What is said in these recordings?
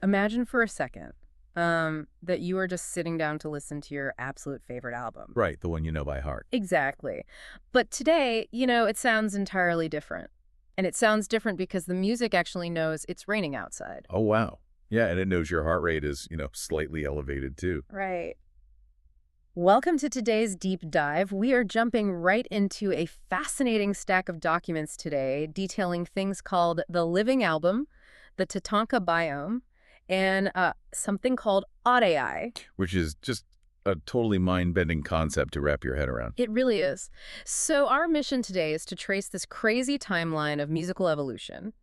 Imagine for a second that you are just sitting down to listen to your absolute favorite album. Right, the one you know by heart. Exactly. But today, it sounds entirely different. And it sounds different because the music actually knows it's raining outside. Oh, wow. Yeah, and it knows your heart rate is, slightly elevated too. Right. Welcome to today's deep dive. We are jumping right into a fascinating stack of documents today detailing things called the living album, the TATANKA biome, and something called AI. Which is just a totally mind-bending concept to wrap your head around. It really is. So our mission today is to trace this crazy timeline of musical evolution.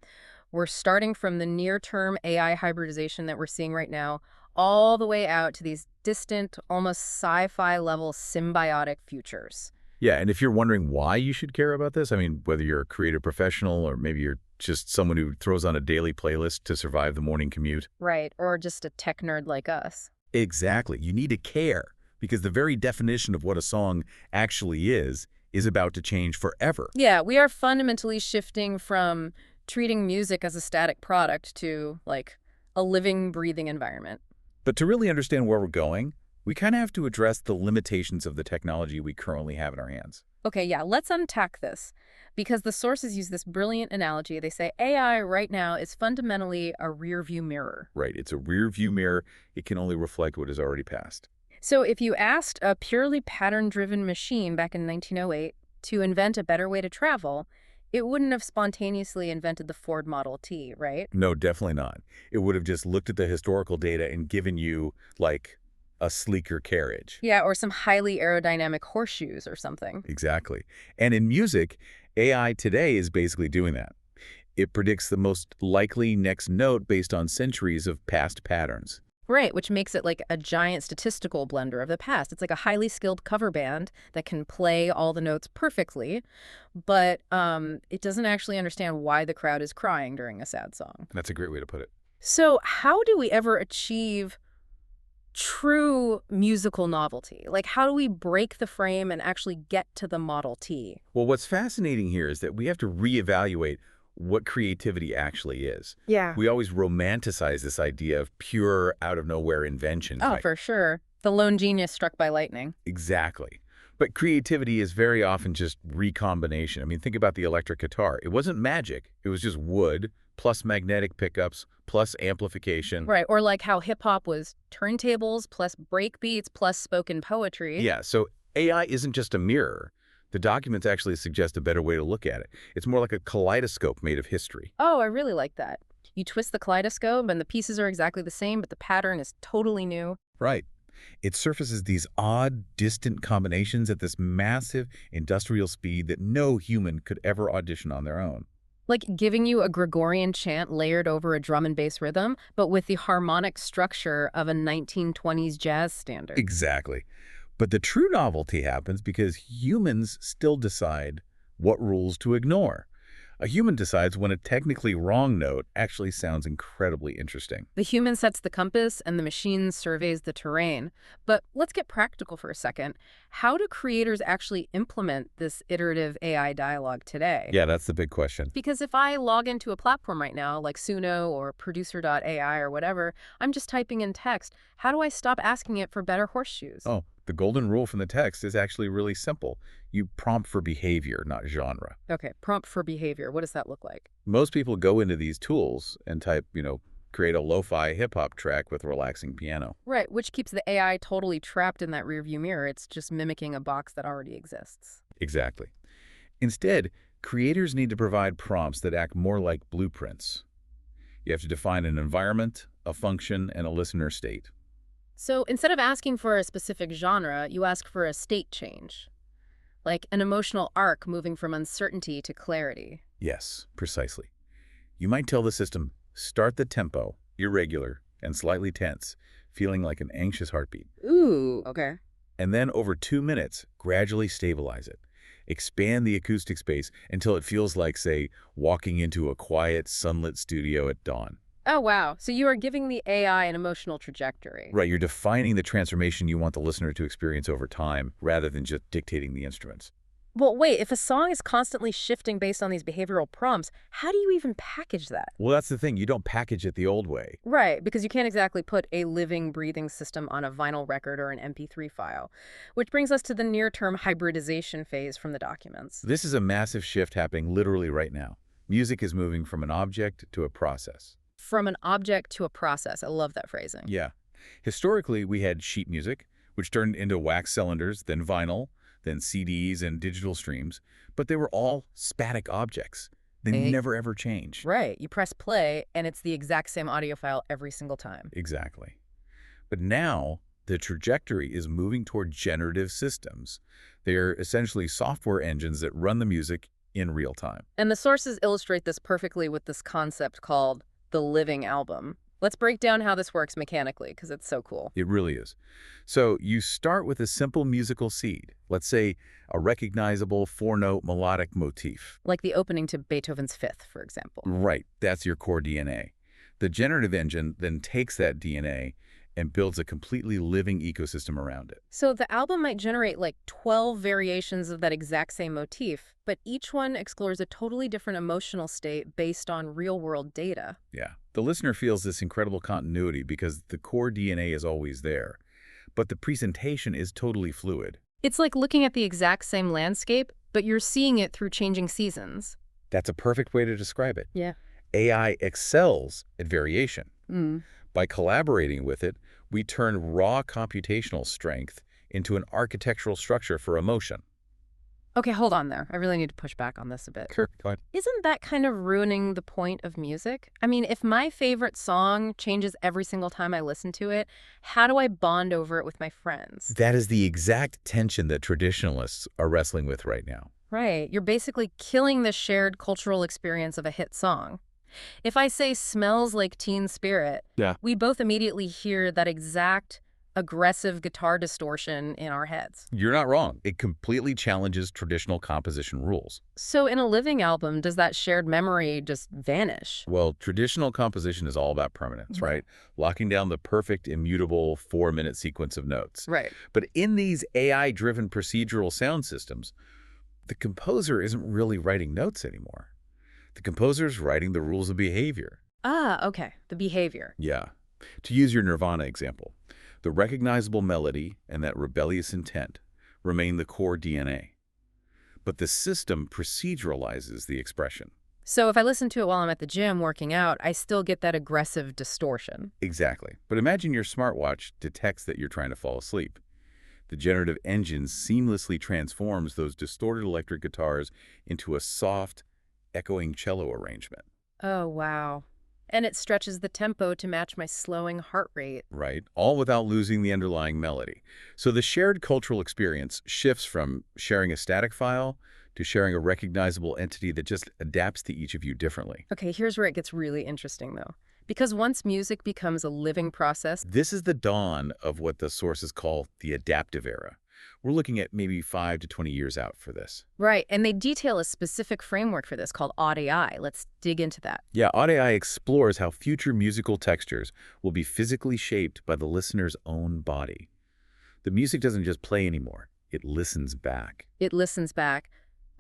We're starting from the near-term AI hybridization that we're seeing right now, all the way out to these distant, almost sci-fi level symbiotic futures. Yeah, and if you're wondering why you should care about this, I mean, whether you're a creative professional or maybe you're just someone who throws on a daily playlist to survive the morning commute. Right, or just a tech nerd like us. Exactly. You need to care because the very definition of what a song actually is about to change forever. Yeah, we are fundamentally shifting from treating music as a static product to, like, a living, breathing environment. But to really understand where we're going, we kind of have to address the limitations of the technology we currently have in our hands. Okay, yeah, let's unpack this. Because the sources use this brilliant analogy. They say AI right now is fundamentally a rear-view mirror. Right, it's a rear-view mirror. It can only reflect what has already passed. So if you asked a purely pattern-driven machine back in 1908 to invent a better way to travel, it wouldn't have spontaneously invented the Ford Model T, right? No, definitely not. It would have just looked at the historical data and given you, like, a sleeker carriage. Yeah, or some highly aerodynamic horseshoes or something. Exactly. And in music, AI today is basically doing that. It predicts the most likely next note based on centuries of past patterns. Right, which makes it like a giant statistical blender of the past. It's like a highly skilled cover band that can play all the notes perfectly, but it doesn't actually understand why the crowd is crying during a sad song. That's a great way to put it. So how do we ever achieve true musical novelty? Like, how do we break the frame and actually get to the Model T? Well, what's fascinating here is that we have to reevaluate what creativity actually is. Yeah. We always romanticize this idea of pure, out-of-nowhere invention. Oh, Right? for sure. The lone genius struck by lightning. Exactly. But creativity is very often just recombination. I mean, think about the electric guitar. It wasn't magic. It was just wood plus magnetic pickups plus amplification. Right, or like how hip-hop was turntables plus breakbeats plus spoken poetry. Yeah, so AI isn't just a mirror. The documents actually suggest a better way to look at it. It's more like a kaleidoscope made of history. Oh, I really like that. You twist the kaleidoscope and the pieces are exactly the same, but the pattern is totally new. Right. It surfaces these odd, distant combinations at this massive industrial speed that no human could ever audition on their own. Like giving you a Gregorian chant layered over a drum and bass rhythm, but with the harmonic structure of a 1920s jazz standard. Exactly. But the true novelty happens because humans still decide what rules to ignore. A human decides when a technically wrong note actually sounds incredibly interesting. The human sets the compass and the machine surveys the terrain. But let's get practical for a second. How do creators actually implement this iterative AI dialogue today? Yeah, that's the big question. Because if I log into a platform right now, like Suno or Producer.ai or whatever, I'm just typing in text. How do I stop asking it for better horseshoes? Oh, the golden rule from the text is actually really simple. You prompt for behavior, not genre. Okay, prompt for behavior. What does that look like? Most people go into these tools and type, create a lo-fi hip-hop track with relaxing piano. Right, which keeps the AI totally trapped in that rearview mirror. It's just mimicking a box that already exists. Exactly. Instead, creators need to provide prompts that act more like blueprints. You have to define an environment, a function, and a listener state. So instead of asking for a specific genre, you ask for a state change, like an emotional arc moving from uncertainty to clarity. Yes, precisely. You might tell the system, start the tempo, irregular, and slightly tense, feeling like an anxious heartbeat. Ooh, okay. And then over 2 minutes, gradually stabilize it. Expand the acoustic space until it feels like, say, walking into a quiet, sunlit studio at dawn. Oh, wow. So you are giving the AI an emotional trajectory. Right, you're defining the transformation you want the listener to experience over time rather than just dictating the instruments. Well, wait, if a song is constantly shifting based on these behavioral prompts, how do you even package that? Well, that's the thing. You don't package it the old way. Right, because you can't exactly put a living, breathing system on a vinyl record or an MP3 file. Which brings us to the near-term hybridization phase from the documents. This is a massive shift happening literally right now. Music is moving from an object to a process. From an object to a process. I love that phrasing. Yeah. Historically, we had sheet music, which turned into wax cylinders, then vinyl, then CDs and digital streams, but they were all static objects. They never ever changed. Right. You press play, and it's the exact same audio file every single time. Exactly. But now, the trajectory is moving toward generative systems. They are essentially software engines that run the music in real time. And the sources illustrate this perfectly with this concept called the living album. Let's break down how this works mechanically, because it's so cool. It really is. So you start with a simple musical seed, let's say a recognizable four-note melodic motif. Like the opening to Beethoven's Fifth, for example. Right, that's your core DNA. The generative engine then takes that DNA and builds a completely living ecosystem around it. So the album might generate like 12 variations of that exact same motif, but each one explores a totally different emotional state based on real-world data. Yeah, the listener feels this incredible continuity because the core DNA is always there, but the presentation is totally fluid. It's like looking at the exact same landscape, but you're seeing it through changing seasons. That's a perfect way to describe it. Yeah. AI excels at variation. Mm. By collaborating with it, we turn raw computational strength into an architectural structure for emotion. Okay, hold on there. I really need to push back on this a bit. Sure, go ahead. Isn't that kind of ruining the point of music? I mean, if my favorite song changes every single time I listen to it, how do I bond over it with my friends? That is the exact tension that traditionalists are wrestling with right now. Right. You're basically killing the shared cultural experience of a hit song. If I say "Smells Like Teen Spirit," we both immediately hear that exact aggressive guitar distortion in our heads. You're not wrong. It completely challenges traditional composition rules. So in a living album, does that shared memory just vanish? Well, traditional composition is all about permanence, right? Locking down the perfect, immutable 4-minute sequence of notes. Right. But in these AI-driven procedural sound systems, the composer isn't really writing notes anymore. The composer's writing the rules of behavior. Ah, okay. The behavior. Yeah. To use your Nirvana example, the recognizable melody and that rebellious intent remain the core DNA. But the system proceduralizes the expression. So if I listen to it while I'm at the gym working out, I still get that aggressive distortion. Exactly. But imagine your smartwatch detects that you're trying to fall asleep. The generative engine seamlessly transforms those distorted electric guitars into a soft, echoing cello arrangement. Oh, wow. And it stretches the tempo to match my slowing heart rate. Right, all without losing the underlying melody. So the shared cultural experience shifts from sharing a static file to sharing a recognizable entity that just adapts to each of you differently. Okay, here's where it gets really interesting, though. Because once music becomes a living process, This is the dawn of what the sources call the adaptive era. We're looking at maybe 5 to 20 years out for this. right, and they detail a specific framework for this called AudAI. Let's dig into that. Yeah, AudAI explores how future musical textures will be physically shaped by the listener's own body. The music doesn't just play anymore. It listens back. It listens back.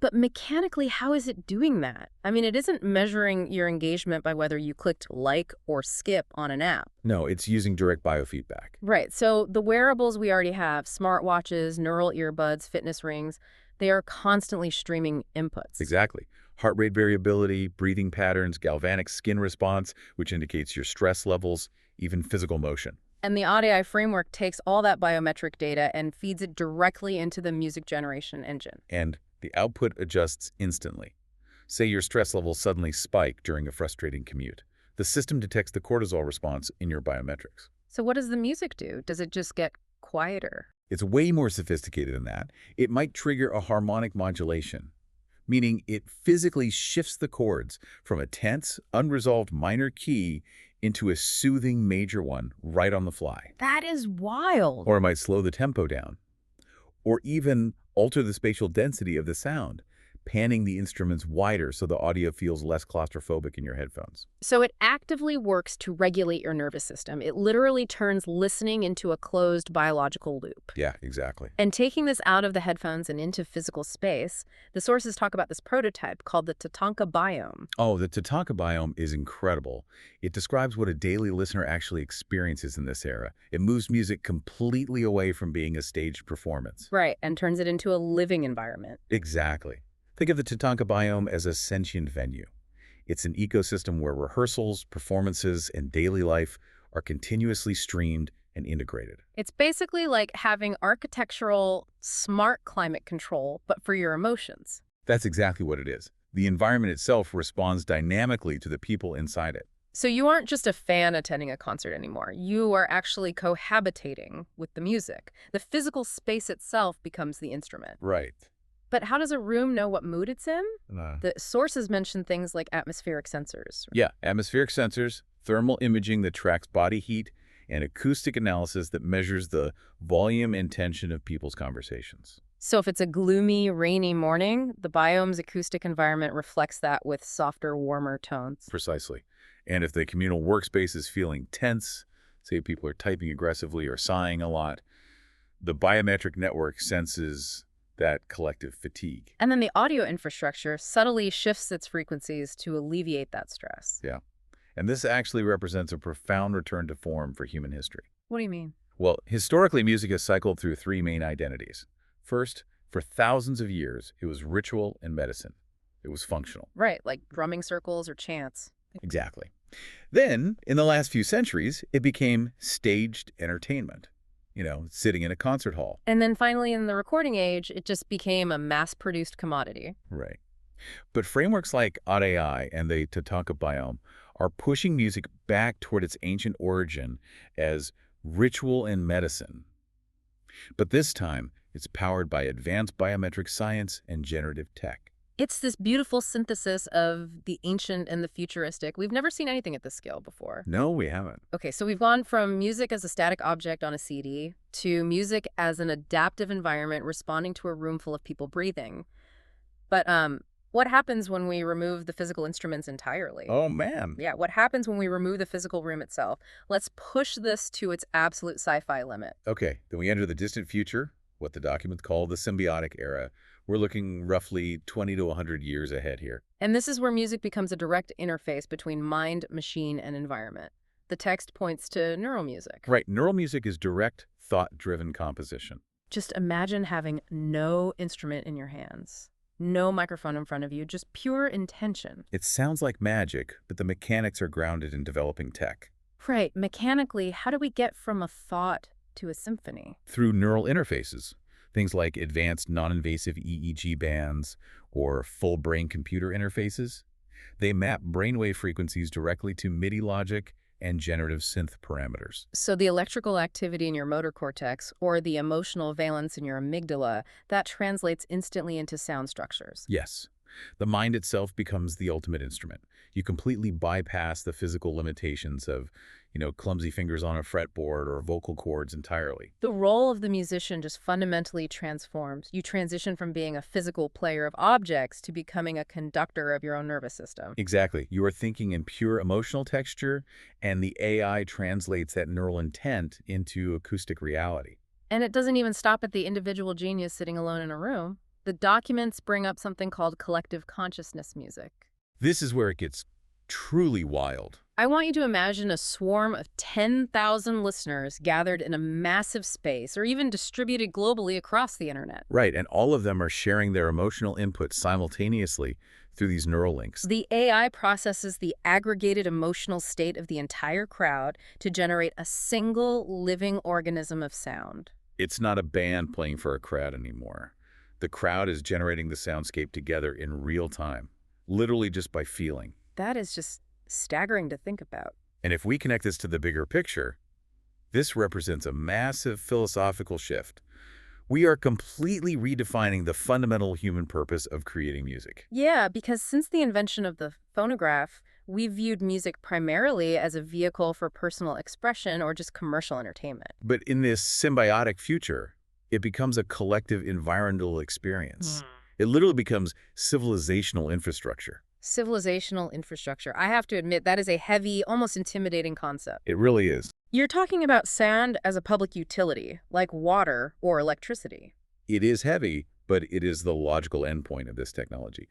But mechanically, how is it doing that? I mean, it isn't measuring your engagement by whether you clicked like or skip on an app. No, it's using direct biofeedback. Right, so the wearables we already have, smartwatches, neural earbuds, fitness rings, they are constantly streaming inputs. Exactly. Heart rate variability, breathing patterns, galvanic skin response, which indicates your stress levels, even physical motion. And the AudAI framework takes all that biometric data and feeds it directly into the music generation engine. And the output adjusts instantly. Say your stress levels suddenly spike during a frustrating commute. The system detects the cortisol response in your biometrics. So what does the music do? Does it just get quieter? It's way more sophisticated than that. It might trigger a harmonic modulation, meaning it physically shifts the chords from a tense, unresolved minor key into a soothing major one right on the fly. That is wild. Or it might slow the tempo down, or even alter the spatial density of the sound, panning the instruments wider so the audio feels less claustrophobic in your headphones. So it actively works to regulate your nervous system. It literally turns listening into a closed biological loop. Yeah, exactly. And taking this out of the headphones and into physical space, the sources talk about this prototype called the TATANKA biome. Oh, the TATANKA biome is incredible. It describes what a daily listener actually experiences in this era. It moves music completely away from being a staged performance. Right, and turns it into a living environment. Exactly. Think of the TATANKA biome as a sentient venue. It's an ecosystem where rehearsals, performances, and daily life are continuously streamed and integrated. It's basically like having architectural, smart climate control, but for your emotions. That's exactly what it is. The environment itself responds dynamically to the people inside it. So you aren't just a fan attending a concert anymore. You are actually cohabitating with the music. The physical space itself becomes the instrument. Right. But how does a room know what mood it's in? Uh, The sources mention things like atmospheric sensors. yeah, atmospheric sensors, thermal imaging that tracks body heat, and acoustic analysis that measures the volume and tension of people's conversations. So if it's a gloomy, rainy morning, the biome's acoustic environment reflects that with softer, warmer tones. Precisely. And if the communal workspace is feeling tense, say people are typing aggressively or sighing a lot, the biometric network senses that collective fatigue. And then the audio infrastructure subtly shifts its frequencies to alleviate that stress. Yeah. And this actually represents a profound return to form for human history. What do you mean? Well, historically, music has cycled through three main identities. First, for thousands of years, it was ritual and medicine. It was functional. Right, like drumming circles or chants. Exactly. Then, in the last few centuries, it became staged entertainment. Sitting in a concert hall. And then finally, in the recording age, it just became a mass-produced commodity. Right. But frameworks like ʻAʻai and the TATANKA biome are pushing music back toward its ancient origin as ritual and medicine. But this time, it's powered by advanced biometric science and generative tech. It's this beautiful synthesis of the ancient and the futuristic. We've never seen anything at this scale before. No, we haven't. Okay, so we've gone from music as a static object on a CD to music as an adaptive environment responding to a room full of people breathing. But what happens when we remove the physical instruments entirely? Oh, man. Yeah, what happens when we remove the physical room itself? Let's push this to its absolute sci-fi limit. Okay, then we enter the distant future, what the documents call the symbiotic era. We're looking roughly 20 to 100 years ahead here. And this is where music becomes a direct interface between mind, machine, and environment. The text points to neuromusic. Right, neural music is direct, thought-driven composition. Just imagine having no instrument in your hands, no microphone in front of you, just pure intention. It sounds like magic, but the mechanics are grounded in developing tech. Right, mechanically, how do we get from a thought to a symphony? Through neural interfaces. Things like advanced non-invasive EEG bands or full brain computer interfaces. They map brainwave frequencies directly to MIDI logic and generative synth parameters. So the electrical activity in your motor cortex or the emotional valence in your amygdala, that translates instantly into sound structures. Yes. The mind itself becomes the ultimate instrument. You completely bypass the physical limitations of, clumsy fingers on a fretboard or vocal cords entirely. The role of the musician just fundamentally transforms. You transition from being a physical player of objects to becoming a conductor of your own nervous system. Exactly. You are thinking in pure emotional texture, and the AI translates that neural intent into acoustic reality. And it doesn't even stop at the individual genius sitting alone in a room. The documents bring up something called collective consciousness music. This is where it gets truly wild. I want you to imagine a swarm of 10,000 listeners gathered in a massive space or even distributed globally across the internet. Right, and all of them are sharing their emotional input simultaneously through these neural links. The AI processes the aggregated emotional state of the entire crowd to generate a single living organism of sound. It's not a band playing for a crowd anymore. The crowd is generating the soundscape together in real time, literally just by feeling. That is just staggering to think about. And if we connect this to the bigger picture, this represents a massive philosophical shift. We are completely redefining the fundamental human purpose of creating music. Yeah, because since the invention of the phonograph, we viewed music primarily as a vehicle for personal expression or just commercial entertainment. But in this symbiotic future, it becomes a collective environmental experience. It literally becomes civilizational infrastructure. Civilizational infrastructure. I have to admit, that is a heavy, almost intimidating concept. It really is. You're talking about sound as a public utility, like water or electricity. It is heavy, but it is the logical endpoint of this technology.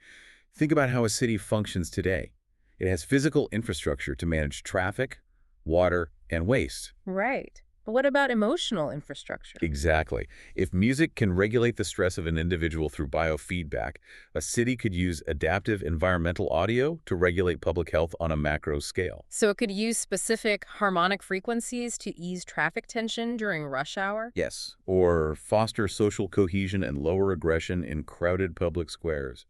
Think about how a city functions today. It has physical infrastructure to manage traffic, water, and waste. Right. But what about emotional infrastructure? Exactly. If music can regulate the stress of an individual through biofeedback, a city could use adaptive environmental audio to regulate public health on a macro scale. So it could use specific harmonic frequencies to ease traffic tension during rush hour? Yes, or foster social cohesion and lower aggression in crowded public squares.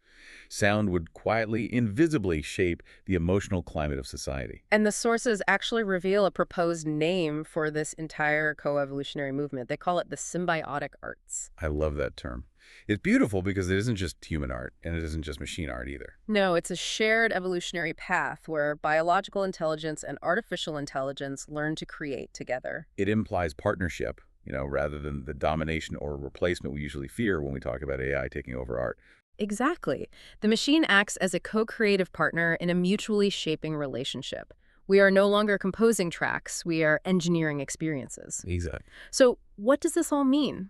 Sound would quietly, invisibly shape the emotional climate of society. And the sources actually reveal a proposed name for this entire co-evolutionary movement. They call it the symbiotic arts. I love that term. It's beautiful because it isn't just human art, and it isn't just machine art either. No, it's a shared evolutionary path where biological intelligence and artificial intelligence learn to create together. It implies partnership, rather than the domination or replacement we usually fear when we talk about AI taking over art. Exactly. The machine acts as a co-creative partner in a mutually shaping relationship. We are no longer composing tracks, we are engineering experiences. Exactly. So what does this all mean?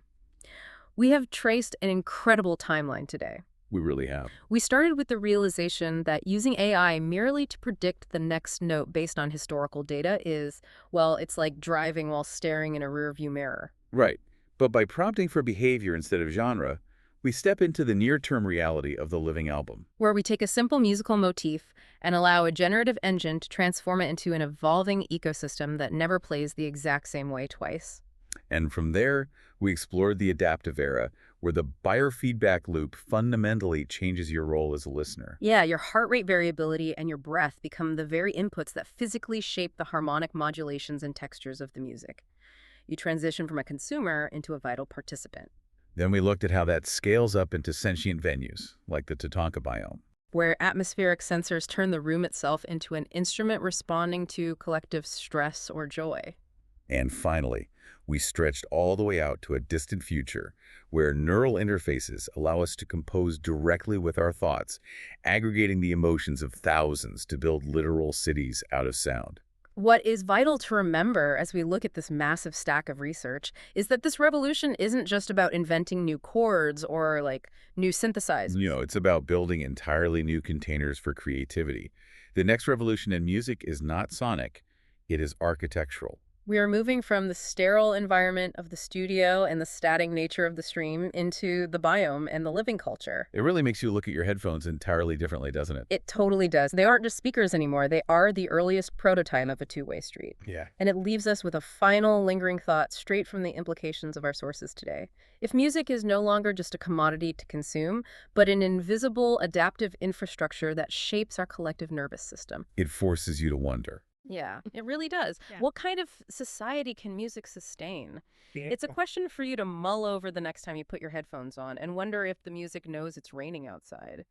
We have traced an incredible timeline today. We really have. We started with the realization that using AI merely to predict the next note based on historical data is, well, it's like driving while staring in a rearview mirror. Right. But by prompting for behavior instead of genre, we step into the near-term reality of the living album. Where we take a simple musical motif and allow a generative engine to transform it into an evolving ecosystem that never plays the exact same way twice. And from there, we explored the adaptive era, where the biofeedback loop fundamentally changes your role as a listener. Yeah, your heart rate variability and your breath become the very inputs that physically shape the harmonic modulations and textures of the music. You transition from a consumer into a vital participant. Then we looked at how that scales up into sentient venues, like the TATANKA biome. Where atmospheric sensors turn the room itself into an instrument responding to collective stress or joy. And finally, we stretched all the way out to a distant future, where neural interfaces allow us to compose directly with our thoughts, aggregating the emotions of thousands to build literal cities out of sound. What is vital to remember as we look at this massive stack of research is that this revolution isn't just about inventing new chords or, new synthesizers. It's about building entirely new containers for creativity. The next revolution in music is not sonic, it is architectural. We are moving from the sterile environment of the studio and the static nature of the stream into the biome and the living culture. It really makes you look at your headphones entirely differently, doesn't it? It totally does. They aren't just speakers anymore. They are the earliest prototype of a two-way street. Yeah. And it leaves us with a final lingering thought straight from the implications of our sources today. If music is no longer just a commodity to consume, but an invisible adaptive infrastructure that shapes our collective nervous system. It forces you to wonder. Yeah, it really does. Yeah. What kind of society can music sustain? It's a question for you to mull over the next time you put your headphones on and wonder if the music knows it's raining outside.